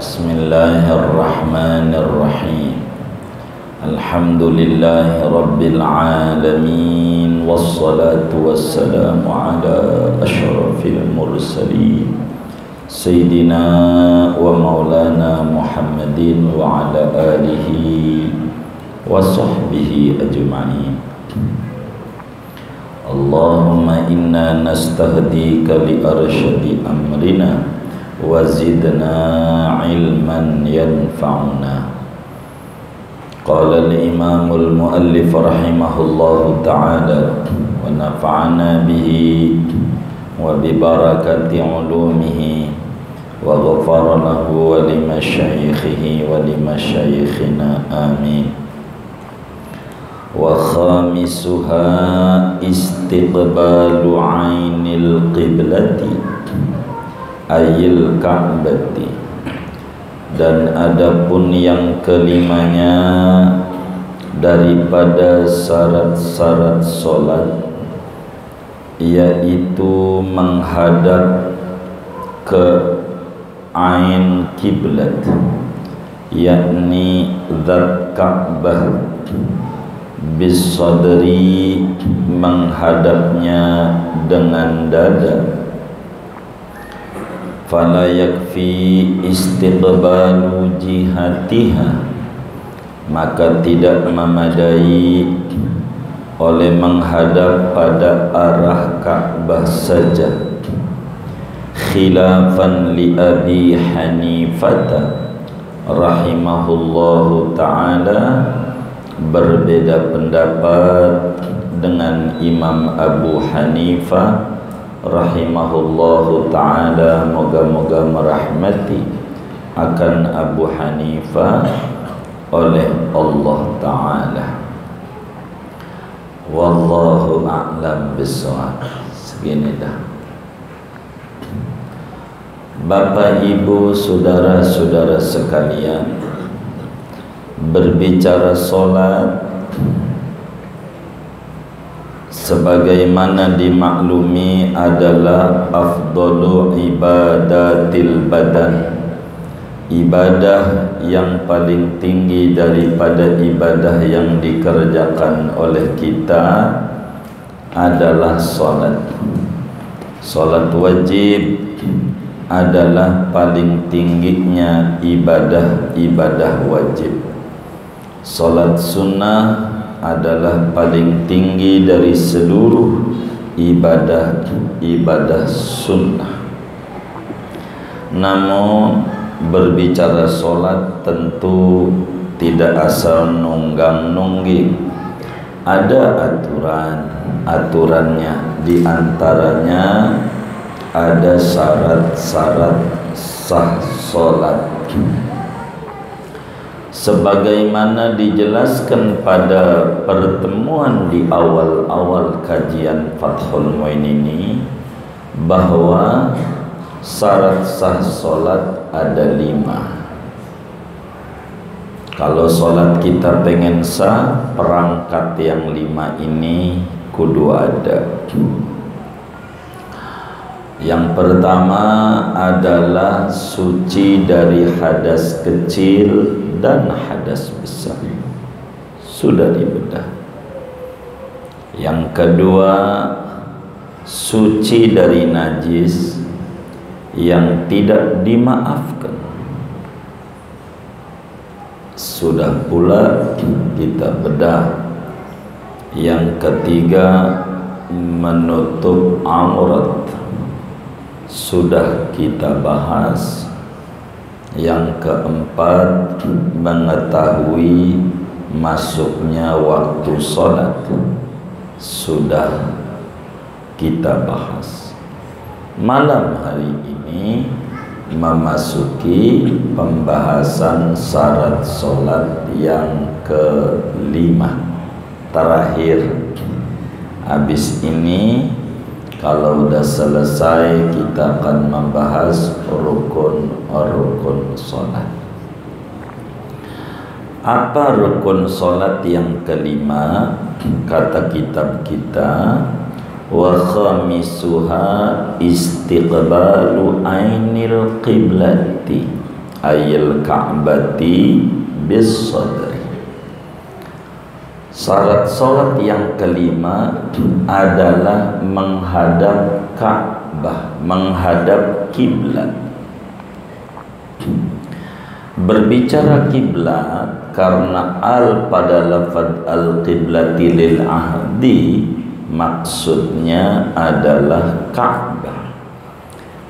Bismillahirrahmanirrahim. Alhamdulillahi rabbil alamin. Wassalatu wassalamu ala ashrafil mursalin Sayyidina wa maulana Muhammadin wa ala alihi wa sahbihi ajma'in. Allahumma inna nastahdika li arsyadi amrina wa zidna ilman yanfa'una. Qala al-imamul muallif rahimahullahu ta'ala wa nafa'ana bihi wa bi barakati ulumihi wa ghafara lahu wa li masyayikhihi wa li masyayikhina amin. Wa khamisuha istiqbalu ainil qiblati ayil ka'bati. Dan adapun yang kelimanya daripada syarat-syarat solat, yaitu menghadap ke ain kiblat, yakni zat Ka'bah, bisadri, menghadapnya dengan dada. Fala yakfi istiqbalu jihatiha, maka tidak memadai oleh menghadap pada arah Ka'bah saja. Khilafan li Abi Hanifah rahimahullahu ta'ala, berbeda pendapat dengan Imam Abu Hanifah rahimahullahu ta'ala, moga-moga merahmati akan Abu Hanifah oleh Allah ta'ala. Wallahu a'lam bishawab. Segini dah. Bapak, Ibu, saudara-saudara sekalian, berbicara solat sebagaimana dimaklumi adalah afdalu ibadatil badan, ibadah yang paling tinggi daripada ibadah yang dikerjakan oleh kita adalah solat. Solat wajib adalah paling tingginya ibadah-ibadah wajib. Solat sunnah adalah paling tinggi dari seluruh ibadah sunnah. Namun berbicara solat tentu tidak asal nunggang-nungging. Ada aturannya. Di antaranya ada syarat-syarat sah solat, sebagaimana dijelaskan pada pertemuan di awal-awal kajian Fathul Muin ini, bahwa syarat sah solat ada 5. Kalau solat kita pengen sah, perangkat yang 5 ini kudu ada. Yang pertama adalah suci dari hadas kecil dan hadas besar, sudah dibedah. Yang kedua, suci dari najis yang tidak dimaafkan, sudah pula kita bedah. Yang ketiga, menutup aurat, sudah kita bahas. Yang keempat, mengetahui masuknya waktu sholat, sudah kita bahas. Malam hari ini memasuki pembahasan syarat sholat yang ke-5, terakhir. Habis ini kalau udah selesai, kita akan membahas rukun sholat. Apa rukun sholat yang ke-5? Kata kitab kita, wa khamisuha istiqbalu ainil qiblati ayil ka'bati bis sadri. Syarat sholat yang kelima adalah menghadap Ka'bah, menghadap kiblat. Berbicara kiblat karena al pada lafaz al-qiblati lil ahdi, maksudnya adalah Ka'bah.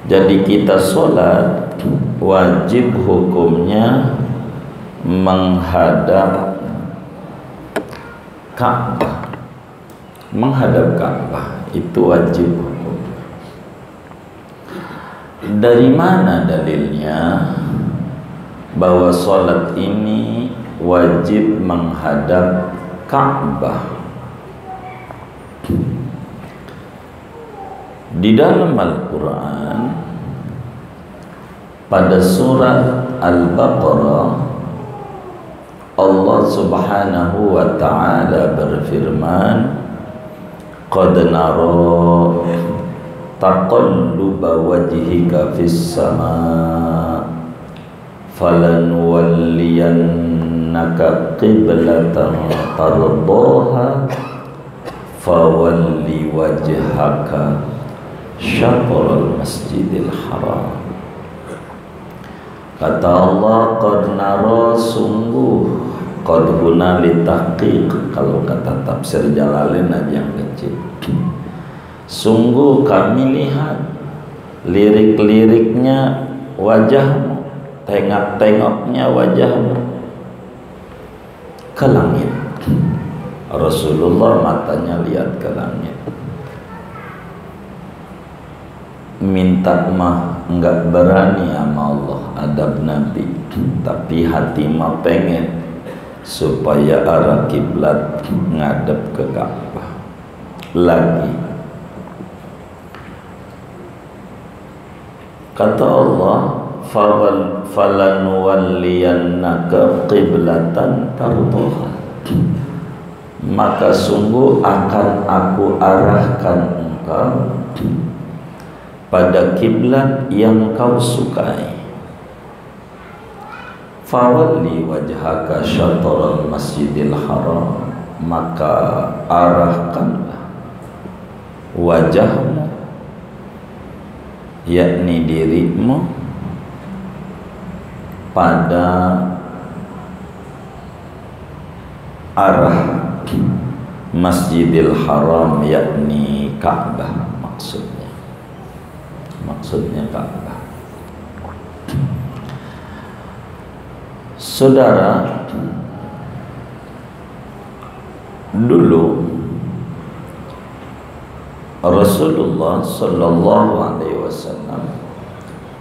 Jadi kita sholat wajib hukumnya menghadap Ka'bah. Menghadap Ka'bah itu wajib hukum. Dari mana dalilnya bahwa sholat ini wajib menghadap Ka'bah? Di dalam Al-Quran pada surat Al-Baqarah, Allah Subhanahu wa ta'ala berfirman, qad nara taqalluba wajhika fis sama' falanuwalliyannaka qiblatan tardaha fawalli wajhaka syatral masjidil haram. Kata Allah, qad nara, sungguh. Qad guna litahqiq, kalau kata tafsir Jalalain aja yang kecil. Sungguh kami lihat lirik-liriknya wajahmu, tengok-tengoknya wajahmu ke langit. Rasulullah matanya lihat ke langit. Minta mah enggak berani sama Allah, adab Nabi, tapi hati mah pengen supaya arah kiblat ngadep ke Ka'bah. Lagi kata Allah, falanuwalliyannaka qiblatan tardaha, maka sungguh akan aku arahkan engkau pada kiblat yang kau sukai. Fawalli wajhaka syatral masjidil haram, maka arahkanlah wajahmu, yakni dirimu, pada arah Masjidil Haram, yakni Ka'bah. Maksudnya Ka'bah. Saudara, dulu Rasulullah Sallallahu Alaihi Wasallam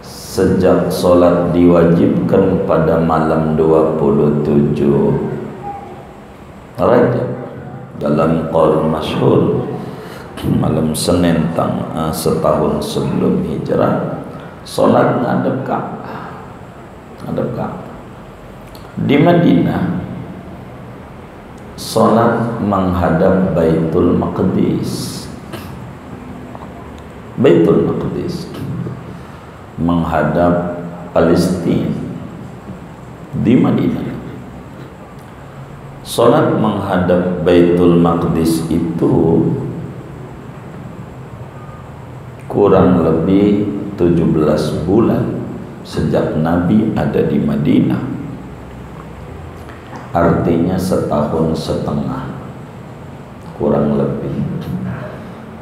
sejak sholat diwajibkan pada malam 27 Rajab, dalam qaul masyhur malam Senin setahun sebelum hijrah, sholat ngadep Ka'bah. Di Madinah sholat menghadap Baitul Maqdis. Menghadap Palestina. Di Madinah sholat menghadap Baitul Maqdis itu kurang lebih 17 bulan sejak Nabi ada di Madinah. Artinya setahun setengah kurang lebih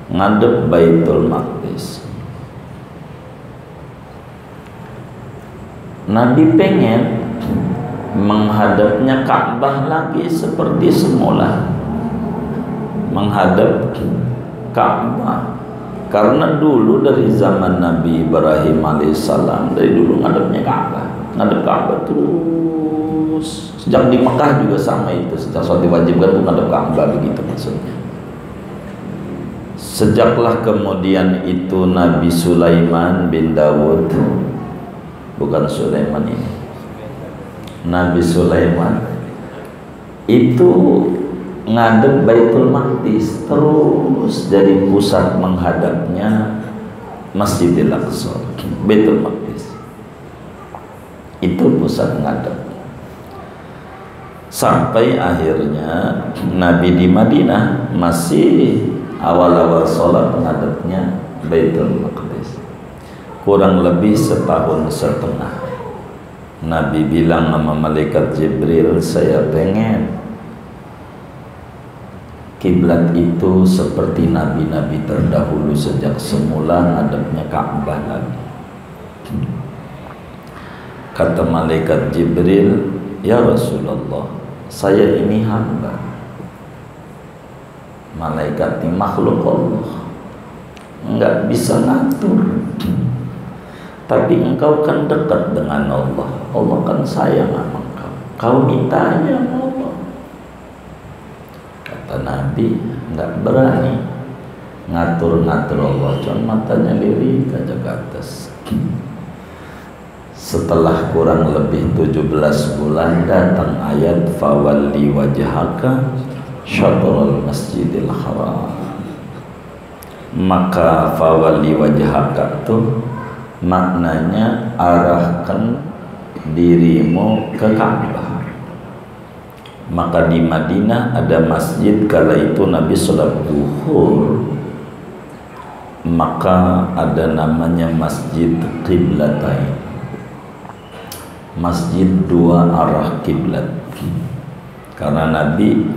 ngadep Baitul Maqdis. Nabi pengen menghadapnya Ka'bah lagi seperti semula, menghadap Ka'bah. Karena dulu dari zaman Nabi Ibrahim alaihissalam, dari dulu ngadepnya Ka'bah, ngadep Ka'bah terus. Sejak di Mekah juga sama itu, sejak sholat diwajibkan itu ngadep Ka'bah, begitu maksudnya. Sejaklah kemudian itu Nabi Sulaiman bin Dawud, bukan Sulaiman ini, Nabi Sulaiman itu ngadep Baitul Maqdis, terus dari pusat menghadapnya Masjidil Aqsa, Baitul Maqdis. Itu pusat ngadep. Sampai akhirnya Nabi di Madinah masih awal-awal sholat ngadepnya Baitul Maqdis. Kurang lebih setahun setengah. Nabi bilang sama malaikat Jibril, saya pengen kiblat itu seperti nabi-nabi terdahulu sejak semula ngadepnya Ka'bah lagi. Kata malaikat Jibril, ya Rasulullah, saya ini hamba. Malaikat ini makhluk Allah, enggak bisa ngatur. Tapi engkau kan dekat dengan Allah. Allah kan sayang sama engkau. Kau mintanya sama Allah. Kata Nabi, enggak berani ngatur-ngatur Allah, cuma matanya lirik aja ke atas. Setelah kurang lebih 17 bulan datang ayat fawalli wajhaka syatrul masjidil haram. Maka fawalli wajhaka itu maknanya arahkan dirimu ke Ka'bah. Maka di Madinah ada masjid, kala itu Nabi sholat zuhur, maka ada namanya Masjid Qiblatain, masjid dua arah kiblat. Karena Nabi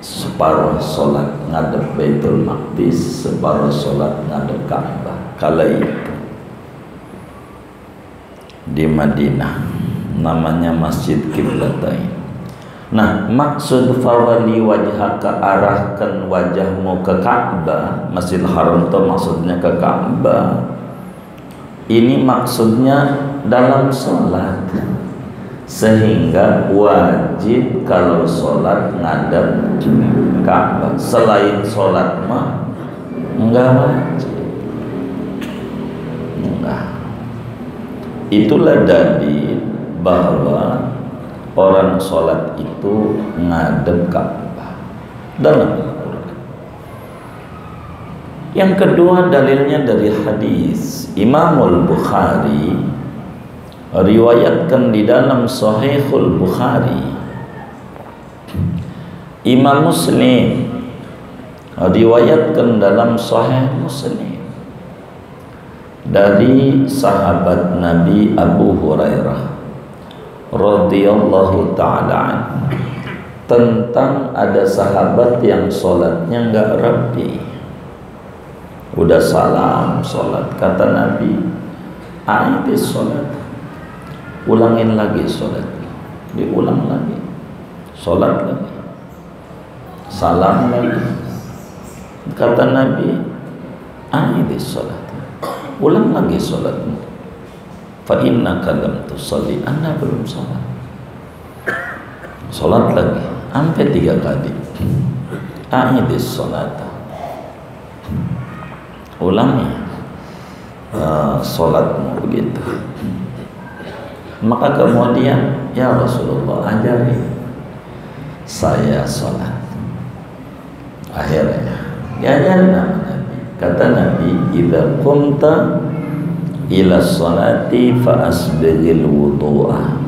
separuh sholat ngadep Baitul Maqdis, separuh sholat ngadep Ka'bah. Kala itu di Madinah namanya Masjid Qiblatain. Nah, maksud fawali wajhaka, arahkan wajahmu ke Ka'bah, Masjidil Haram itu maksudnya ke Ka'bah. Ini maksudnya dalam sholat, sehingga wajib kalau sholat ngadep Ka'bah. Selain sholat mah enggak wajib, enggak. Itulah dalil bahwa orang sholat itu ngadep Ka'bah dalam Al-Quran. Yang kedua dalilnya dari hadis Imamul Bukhari riwayatkan di dalam Sahihul Bukhari. Imam Muslim riwayatkan dalam Sahih Muslim dari sahabat Nabi Abu Hurairah radhiyallahu ta'ala anhu, tentang ada sahabat yang sholatnya enggak rapi. Udah salam sholat, kata Nabi, a'idis sholat, ulangin lagi sholat, diulang lagi, sholat lagi, salam lagi. Kata Nabi, a'idis sholat, ulang lagi sholatmu. Fa innaka lam tusalli, anda belum sholat. Sholat lagi sampai 3 kali. A'idis sholat, ulangi sholatmu, begitu. Maka kemudian, ya Rasulullah, ajari saya sholat. Akhirnya diajarin sama Nabi. Kata Nabi, idza qumta ila sholati fa asbighil wudu'a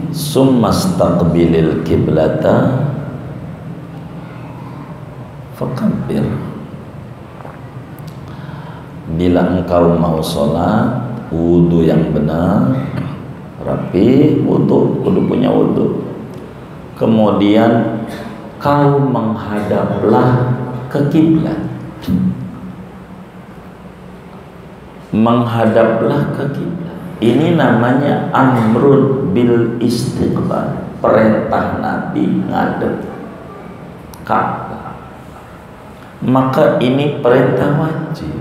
summa istaqbilil qiblata fakabbir. Bila engkau mau sholat, wudu yang benar, rapi, wudu, kudu punya wudu, kemudian kau menghadaplah ke kiblat. Menghadaplah ke kiblat. Ini namanya amrun bil istiqbal, perintah Nabi ngadep Ka'bah. Maka ini perintah wajib.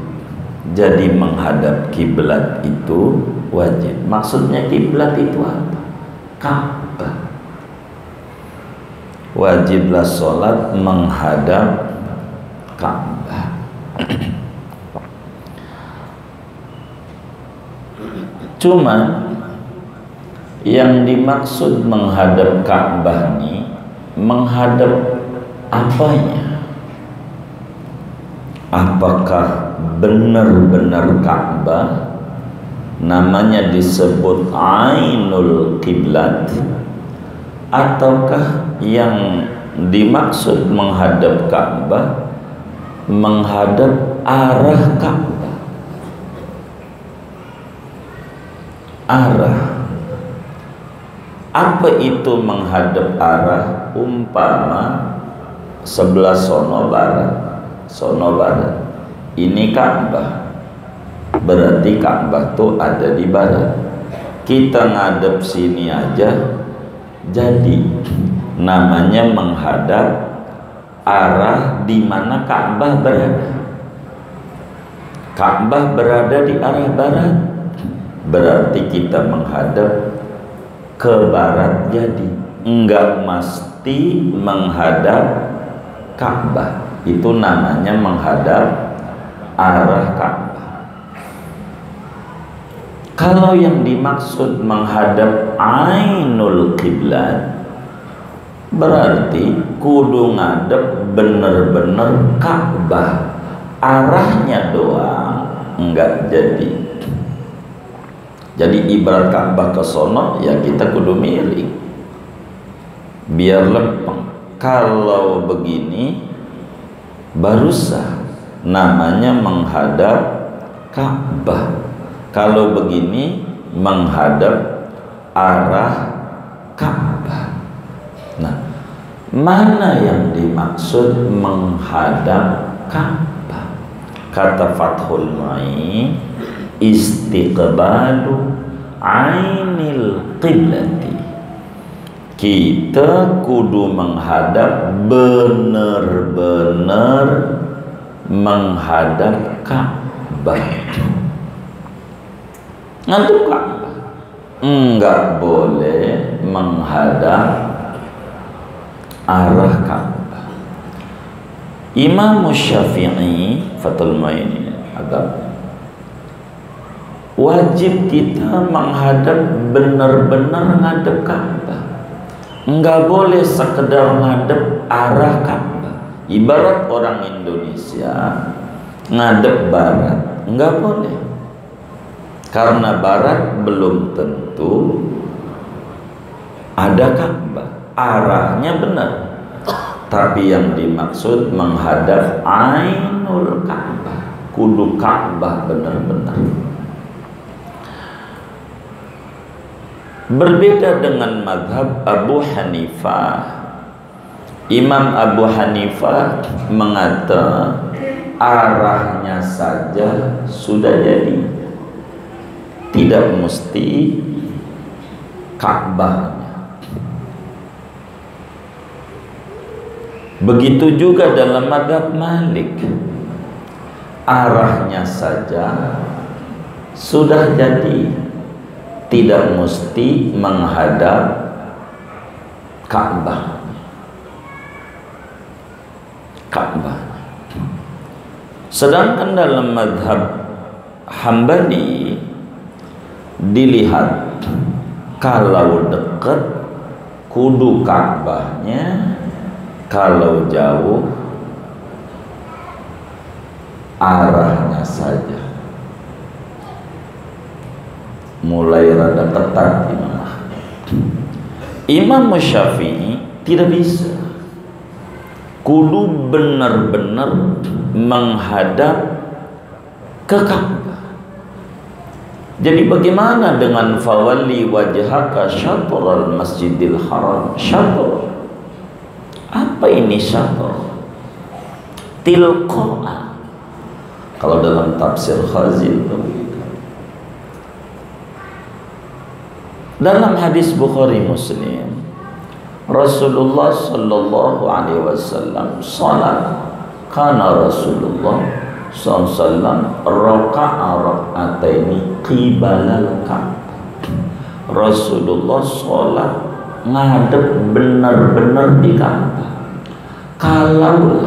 Jadi menghadap kiblat itu wajib. Maksudnya kiblat itu apa? Ka'bah. Wajiblah sholat menghadap Ka'bah. Cuma yang dimaksud menghadap Ka'bah ini, menghadap apanya? Apakah benar-benar Ka'bah namanya disebut ainul kiblat, ataukah yang dimaksud menghadap Ka'bah menghadap arah Ka'bah? Arah. Apa itu menghadap arah? Umpama sebelah sono barat, ini Ka'bah, berarti Ka'bah tuh ada di barat. Kita ngadep sini aja jadi namanya menghadap arah di mana Ka'bah berada. Ka'bah berada di arah barat, berarti kita menghadap ke barat. Jadi enggak mesti menghadap Ka'bah, itu namanya menghadap arah Ka'bah. Kalau yang dimaksud menghadap ainul kiblat, berarti kudu ngadep bener-bener Ka'bah, arahnya doang enggak jadi. Jadi ibarat Ka'bah ke sono, ya kita kudu miring biar lempeng. Kalau begini baru sah, namanya menghadap Ka'bah. Kalau begini menghadap arah Ka'bah. Nah, mana yang dimaksud menghadap Ka'bah? Kata Fathul Mu'in, istiqbalu ainil qiblati. Kita kudu menghadap benar-benar menghadap Ka'bah. Ngadep Ka'bah, enggak boleh menghadap arah Ka'bah. Imam Syafi'i, Fathul Mu'in, agak wajib kita menghadap benar-benar ngadep Ka'bah. Enggak boleh sekedar ngadep arah Ka'bah. Ibarat orang Indonesia ngadep barat, enggak boleh. Karena barat belum tentu ada Ka'bah. Arahnya benar, tapi yang dimaksud menghadap ainul Ka'bah, kudu Ka'bah benar-benar. Berbeda dengan mazhab Abu Hanifah. Imam Abu Hanifah mengata arahnya saja sudah jadi, tidak mesti Ka'bahnya. Begitu juga dalam mazhab Malik, arahnya saja sudah jadi, tidak mesti menghadap Ka'bah. Sedangkan dalam mazhab Hambali dilihat kalau dekat kudu Ka'bahnya, kalau jauh arahnya saja. Mulai rada ketat Imam Syafi'i tidak bisa, kudu benar-benar menghadap ke Ka'bah. Jadi bagaimana dengan fawalli wajhaka syatral masjidil haram? Syatr, apa ini syatr? Tilqa'a, kalau dalam tafsir Khazin. Dalam hadis Bukhari Muslim, Rasulullah sallallahu alaihi wasallam salat, kana Rasulullah sallallahu alaihi wasallam raka'a raka'ataini qibalal Ka'bah. Rasulullah salat ngadep benar-benar di Ka'bah. Kalau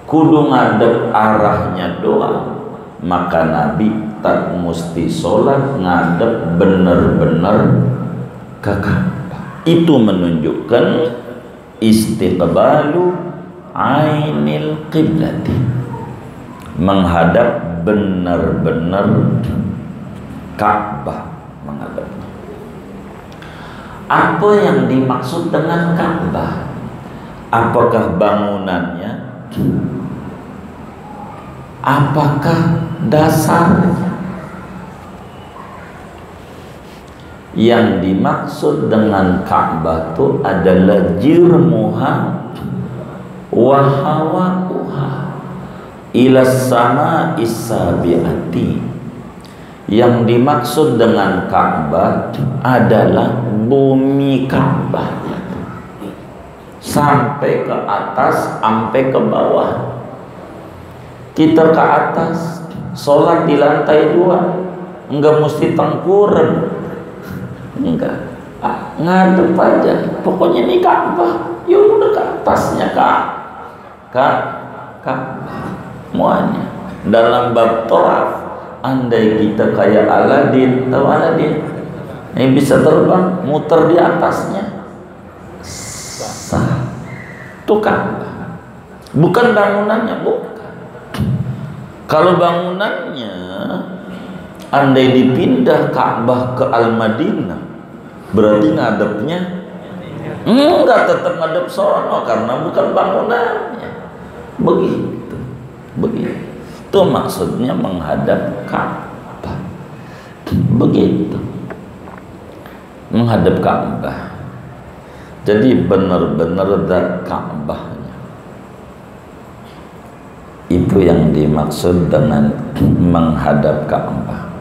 kudu ngadep arahnya doang, maka Nabi tak mesti sholat ngadep benar-benar ke Ka'bah. Itu menunjukkan istiqbalu ainil qiblati, menghadap benar-benar Ka'bah menghadapnya. Apa yang dimaksud dengan Ka'bah? Apakah bangunannya? Apakah dasarnya? Yang dimaksud dengan Ka'bah itu adalah jirmuha wa hawa'uha ila sama isabiati. Yang dimaksud dengan Ka'bah adalah bumi Ka'bah, sampai ke atas, sampai ke bawah. Kita ke atas, sholat di lantai 2, enggak mesti tengkurap, enggak, ngadep aja. Pokoknya ini Ka'bah, ya udah ke atasnya Ka'bah semuanya. Dalam bab tawaf, andai kita kayak Aladin, tahu Aladin? Ini bisa terbang, muter di atasnya, sah. Itu Ka'bah, bukan bangunannya, bukan. Kalau bangunannya, andai dipindah Ka'bah ke Al-Madinah, berarti ngadepnya enggak, tetap ngadep sono karena bukan bangunannya. Begitu. Itu maksudnya menghadap Ka'bah. Begitu. Menghadap Ka'bah. Jadi benar-benar zat Ka'bahnya. Itu yang dimaksud dengan menghadap Ka'bah.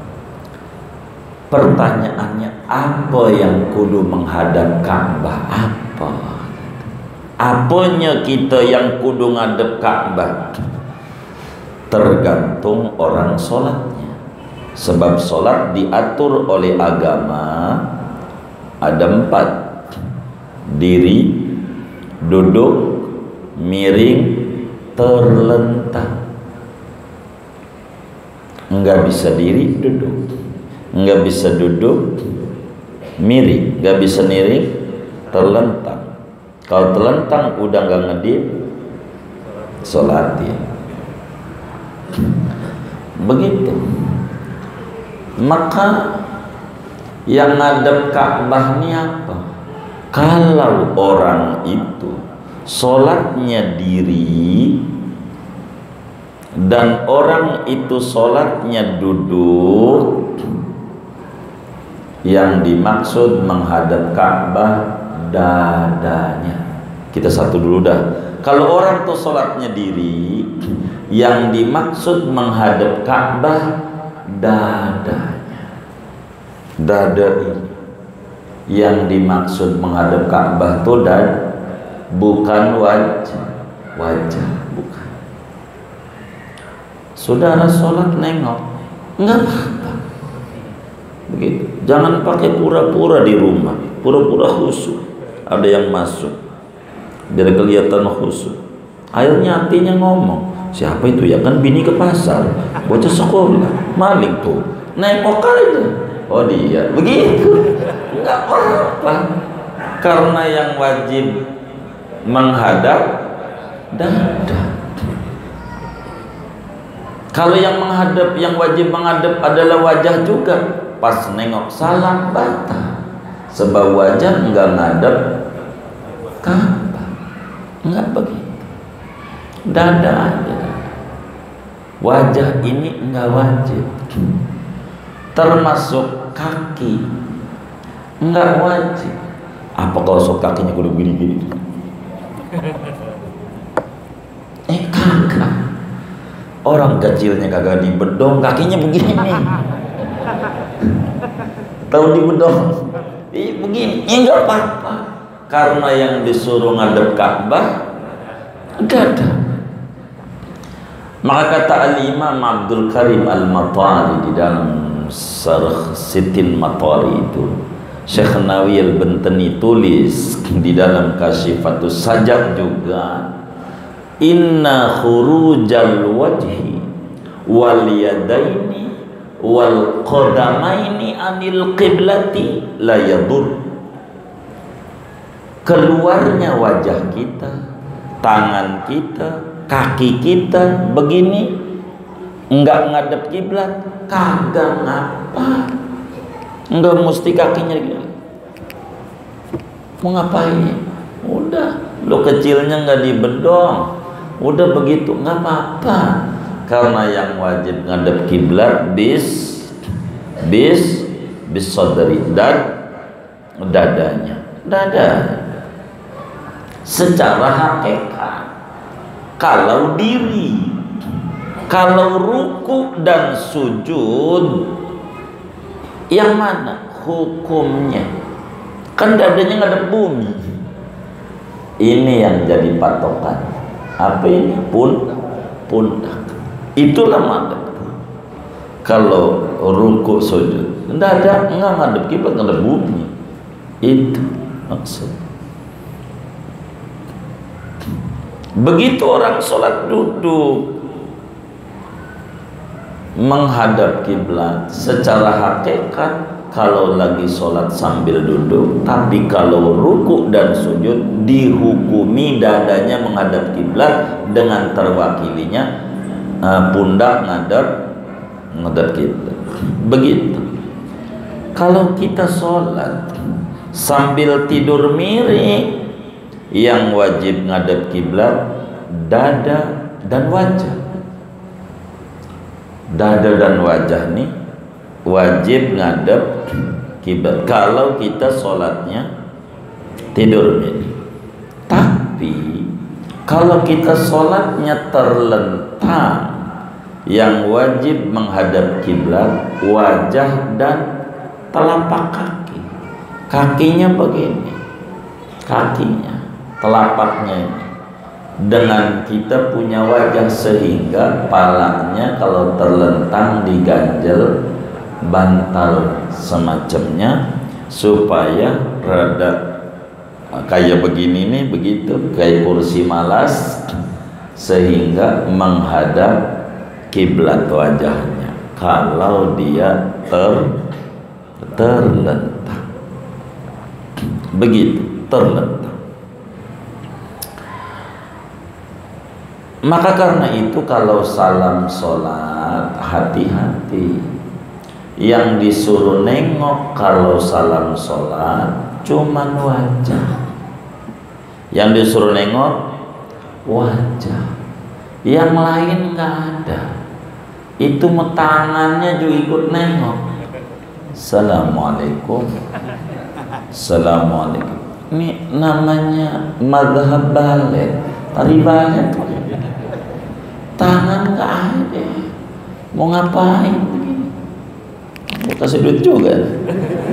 Pertanyaannya, apa yang kudu menghadap Ka'bah? Apanya kita yang kudu ngadep Ka'bah? Tergantung orang sholatnya. Sebab sholat diatur oleh agama ada 4: diri, duduk, miring, terlentang. Enggak bisa diri, duduk. Enggak bisa duduk, miring. Enggak bisa miring, terlentang. Kalau terlentang udah enggak ngedip, sholatin. Begitu. Maka yang ngadep Ka'bah ini apa? Kalau orang itu sholatnya diri dan orang itu sholatnya duduk, yang dimaksud menghadap Ka'bah dadanya. Kita satu dulu dah. Kalau orang tuh sholatnya diri, yang dimaksud menghadap Ka'bah dadanya. Dada ini yang dimaksud menghadap Ka'bah tuh bukan wajah, bukan. Saudara sholat nengok, enggak apa-apa. Begitu. Jangan pakai pura-pura di rumah, pura-pura khusyuk. Ada yang masuk, biar kelihatan khusyuk. Akhirnya hatinya ngomong, siapa itu ya? Kan bini ke pasar, bocah sekolah, maling tuh. Nengok aja. Oh dia, begitu. Enggak apa-apa. Karena yang wajib menghadap dada. Kalau yang wajib menghadap adalah wajah juga, pas nengok salam batal. Sebab wajah enggak ngadep Ka'bah. Enggak begitu. Dada aja. Wajah ini enggak wajib. Termasuk kaki enggak wajib. Apa kalau sok kakinya kudu gini-gini? Kagak. Orang kecilnya kagak dibedong, kakinya begini. Tahu dibedong? Begini. Enggak apa-apa. Karena yang disuruh ngadep Ka'bah dada. Maka kata Al-Imam Abdul Karim Al-Matari di dalam Sarh Sitin Matari itu, Syekh Nawawi Al-Bantani tulis di dalam Kasyifatus Sajak juga, inna khurujal wajhi wal yadaini wal qadamaini anil qiblati la yadur. Keluarnya wajah kita, tangan kita, kaki kita begini enggak ngadep kiblat, kagak ngapa. Enggak mesti kakinya gini. Mau ngapain? Udah, lo kecilnya nggak dibedong, udah begitu nggak apa-apa. Karena yang wajib ngadep kiblat bis sadri, dan dadanya, dada. Secara hakikat, kalau diri, kalau ruku dan sujud, yang mana hukumnya? Kan dadanya ngadep bumi. Ini yang jadi patokan. Apa ini? Pundak. Itulah madhab. Kalau ruku sujud, dada enggak ngadep kiblat, ngadep bumi. Itu maksud. Begitu orang sholat duduk menghadap kiblat, secara hakikat kalau lagi sholat sambil duduk, tapi kalau ruku dan sujud dihukumi dadanya menghadap kiblat dengan terwakilinya pundak ngadep kiblat. Begitu. Kalau kita sholat sambil tidur miring, yang wajib ngadep kiblat dada dan wajah. Dada dan wajah nih wajib ngadep kiblat kalau kita sholatnya tidur miring. Tapi kalau kita sholatnya terlentang, yang wajib menghadap kiblat wajah dan telapak kaki. Kakinya begini, kakinya, telapaknya ini. Dengan kita punya wajah sehingga palanya kalau terlentang diganjel bantal semacamnya supaya rada kayak begini nih, begitu kayak kursi malas, sehingga menghadap kiblat wajahnya kalau dia terlentang. Begitu, terlentang. Maka karena itu kalau salam sholat hati-hati. Yang disuruh nengok kalau salam sholat cuman wajah. Yang disuruh nengok wajah, yang lain nggak ada. Itu tangannya juga ikut nengok. Assalamualaikum, assalamualaikum. Ini namanya madhab balet, tari balet. Tangan nggak ada. Mau ngapain begini? Mau kasih duit juga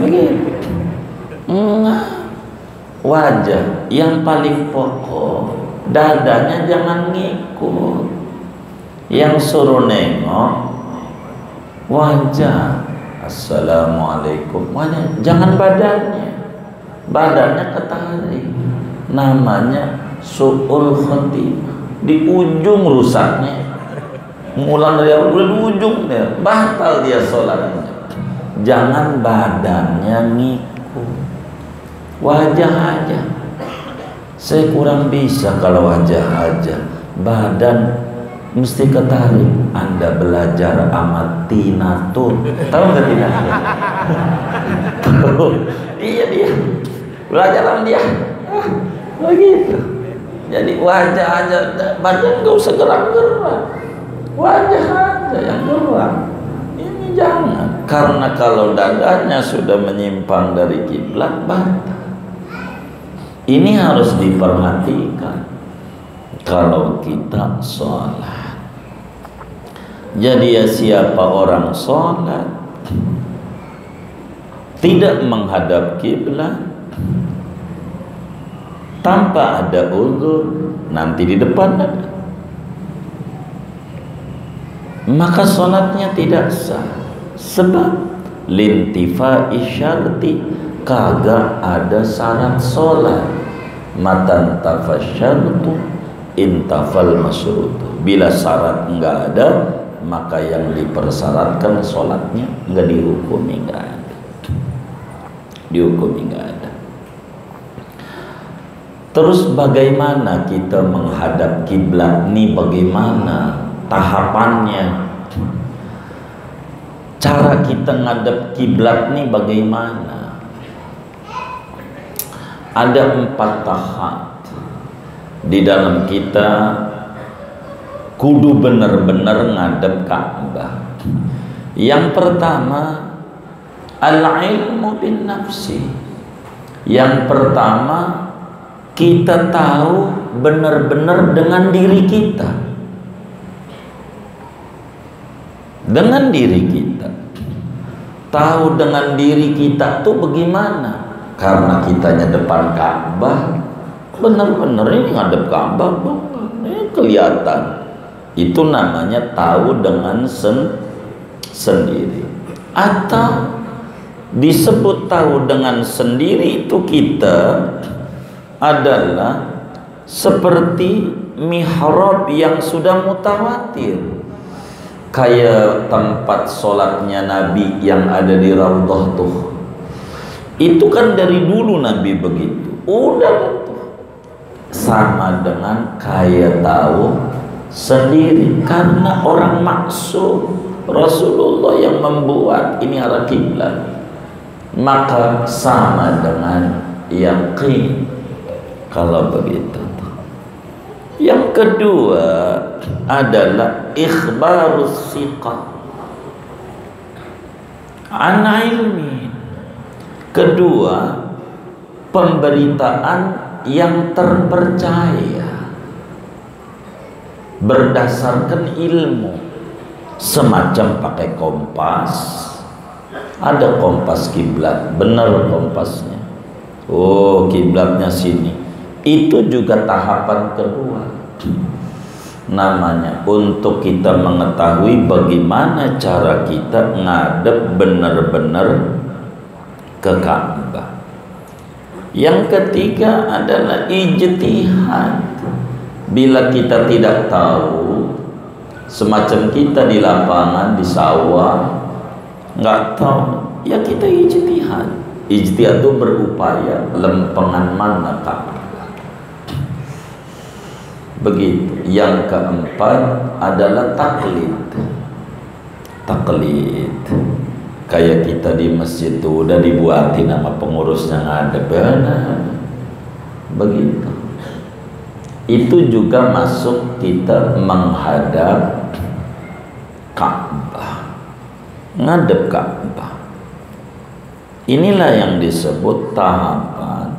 begini. Enggak. Wajah yang paling pokok, dadanya jangan ngikut. Yang suruh nengok wajah. Assalamualaikum, wajah, jangan badannya. Badannya ketarik. Namanya su'ul khotimah. Di ujung rusaknya, ngulang dari awal di ujung dia, batal dia sholatnya. Jangan badannya ngikut, wajah aja. Saya kurang bisa kalau wajah aja, badan mesti ketarik. Anda belajar amat tinatur, tahu nggak tinatur? Iya dia belajar sama dia, begitu. Jadi wajah aja, badan nggak usah gerak-gerak, wajah aja yang gerak. Ini jangan, karena kalau dadanya sudah menyimpang dari kiblat batal. Ini harus diperhatikan kalau kita sholat. Jadi ya, siapa orang sholat tidak menghadap kiblat tanpa ada uzur, nanti di depan ada, maka sholatnya tidak sah. Sebab lintifa'i syarti, kagak ada syarat sholat. Matan tafasyartu intafal masyrutu. Bila syarat enggak ada, maka yang dipersyaratkan sholatnya enggak dihukumi, enggak ada. Dihukumi enggak ada. Terus bagaimana kita menghadap kiblat nih? Bagaimana tahapannya? cara kita ngadep kiblat nih bagaimana? Ada 4 tahap di dalam kita kudu bener-bener ngadep Ka'bah. Yang pertama, al-ilmu bin nafsi. Yang pertama, kita tahu benar-benar dengan diri kita. Dengan diri kita. Tahu dengan diri kita tuh bagaimana? Karena kitanya depan Ka'bah, benar-benar ini ngadep Ka'bah, ini kelihatan. Itu namanya tahu dengan sendiri. Atau disebut tahu dengan sendiri itu kita adalah seperti mihrab yang sudah mutawatir, kayak tempat sholatnya Nabi yang ada di Raudhah tuh. Itu kan dari dulu Nabi begitu. Udah tuh sama dengan kayak tahu sendiri, karena orang maksum Rasulullah yang membuat ini arah kiblat, maka sama dengan yakin kalau begitu. Yang kedua adalah ikhbarus siqah an ilmi. Kedua, pemberitaan yang terpercaya berdasarkan ilmu, semacam pakai kompas. Ada kompas kiblat, benar kompasnya. Oh, kiblatnya sini. Itu juga tahapan kedua. Namanya untuk kita mengetahui bagaimana cara kita ngadep benar-benar ke Ka'bah. Yang ketiga adalah ijtihad. Bila kita tidak tahu, semacam kita di lapangan, di sawah, nggak tahu, ya kita ijtihad. Ijtihad itu berupaya lempengan mana Ka'bah. Begitu. Yang keempat adalah taklid. Taklid. Kayak kita di masjid itu udah dibuatin nama pengurusnya ngadep, benar. Begitu. Itu juga masuk kita menghadap Ka'bah, ngadep Ka'bah. Inilah yang disebut tahapan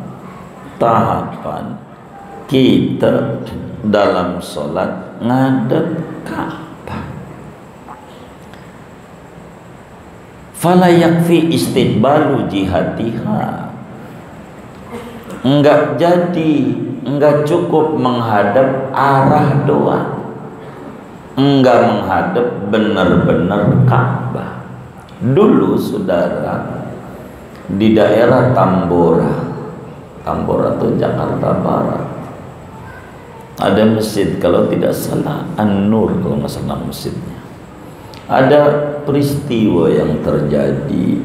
kita dalam sholat ngadep Ka'bah. Fala yakfi istiqbalu jihatiha. Enggak cukup menghadap arah doang, enggak menghadap benar-benar Ka'bah. Dulu saudara, di daerah Tambora itu Jakarta Barat, ada masjid, kalau tidak salah An-Nur, kalau nggak salah masjidnya. Ada peristiwa yang terjadi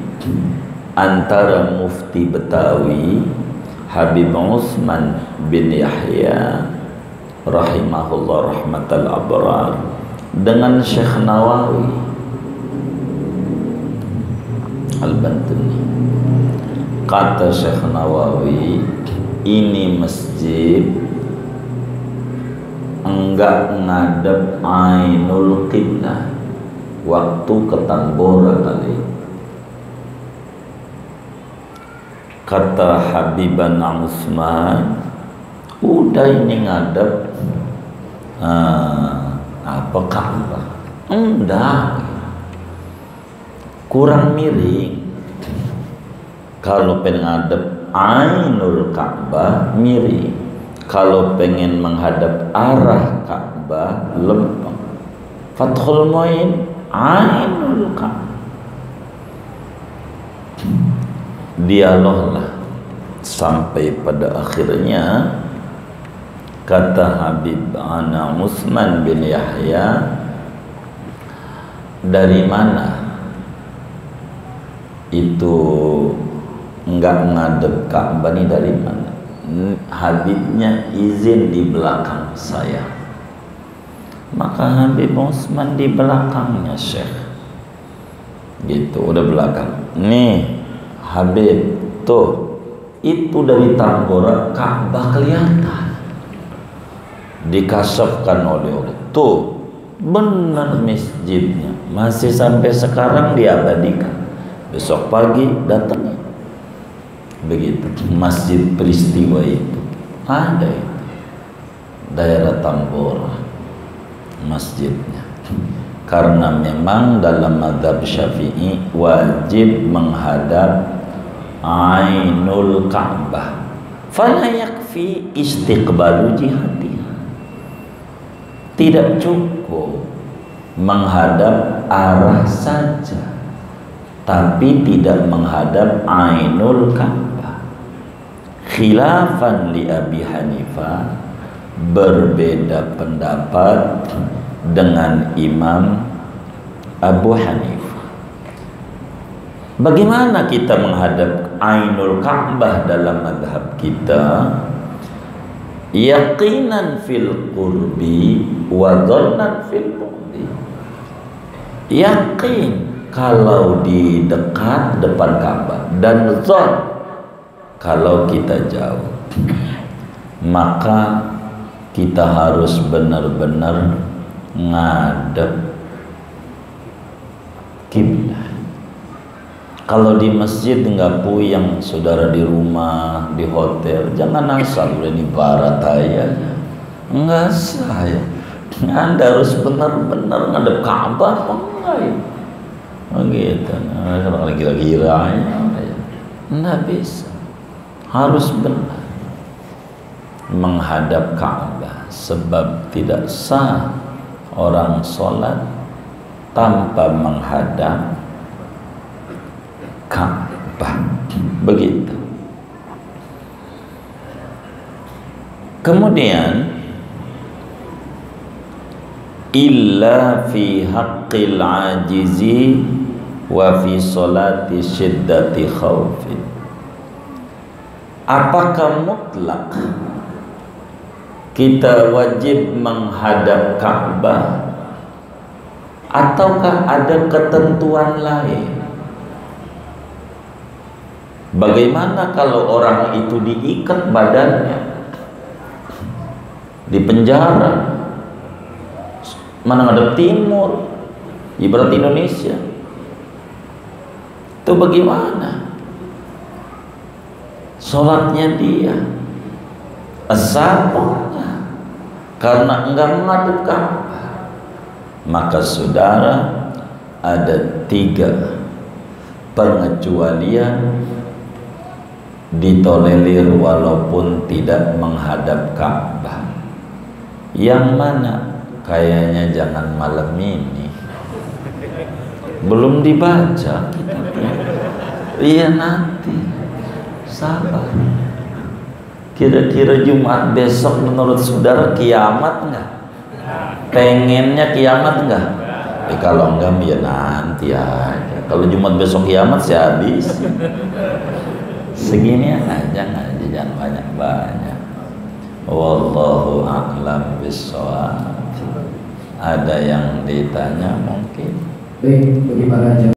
antara Mufti Betawi Habib Utsman bin Yahya rahimahullah rahmatal abrar dengan Syekh Nawawi Al-Bantuni. Kata Syekh Nawawi, ini masjid enggak ngadep Ainul Qiblah waktu ke Tambora kali. Kata Habiban Utsman, udah ini ngadep apa Ka'bah? Enggak, kurang miring. Kalau pengen ngadep Ainul Ka'bah miring, kalau pengen menghadap arah Ka'bah lempeng. Fathul Muin Ainul Ka'bah. Dialoglah sampai pada akhirnya kata Habib ana Utsman bin Yahya, dari mana itu enggak ngadep Ka'bah ini, dari mana? Habibnya izin di belakang saya. Maka Habib Utsman di belakangnya Syekh gitu, udah belakang. Nih Habib, tuh itu dari Tambora Ka'bah kelihatan, dikasafkan oleh Allah. Tuh benar masjidnya, masih sampai sekarang diabadikan. Besok pagi datang begitu, masjid peristiwa itu ada itu, daerah Tambora masjidnya. Karena memang dalam mazhab Syafi'i wajib menghadap Ainul Ka'bah, fala yakfi istiqbalu jihatiha. Tidak cukup menghadap arah saja, tapi tidak menghadap Ainul Ka'bah. Khilafan li Abi Hanifah, berbeda pendapat dengan Imam Abu Hanifah. Bagaimana kita menghadap Ainul Ka'bah dalam mazhab kita? Yaqinan fil qurbi wa dhannan fil bu'di. Yakin kalau di dekat depan Ka'bah, dan zon kalau kita jauh. Maka kita harus benar-benar ngadep kiblat. Kalau di masjid nggak puyeng, saudara, di rumah, di hotel, jangan asal udah di barat aja. Enggak saya. Anda harus benar-benar ngadep Ka'bah apa enggak ya? Begitu. Kalau kira-kira ya, enggak bisa. Harus benar menghadap Ka'bah, sebab tidak sah orang sholat tanpa menghadap Ka'bah. Begitu. Kemudian illa fi haqqil ajizi wa fi sholati syiddati khawfin. Apakah mutlak kita wajib menghadap Ka'bah, ataukah ada ketentuan lain? Bagaimana kalau orang itu diikat badannya, di penjara, mana ngadep timur, ibarat Indonesia, itu bagaimana sholatnya dia? Asapnya karena enggak menghadap Ka'bah. Maka saudara, ada 3 pengecualian ditolerir walaupun tidak menghadap Ka'bah. Yang mana? Kayaknya jangan malam ini, belum dibaca kitabnya. Iya, nanti sabar. Kira-kira Jumat besok menurut saudara kiamat enggak? Pengennya kiamat enggak? Kalau enggak ya nanti aja. Kalau Jumat besok kiamat saya habis. Segini aja ngaji, jangan banyak-banyak. Wallahu a'lam bishawab. Ada yang ditanya mungkin? Baik, bagi para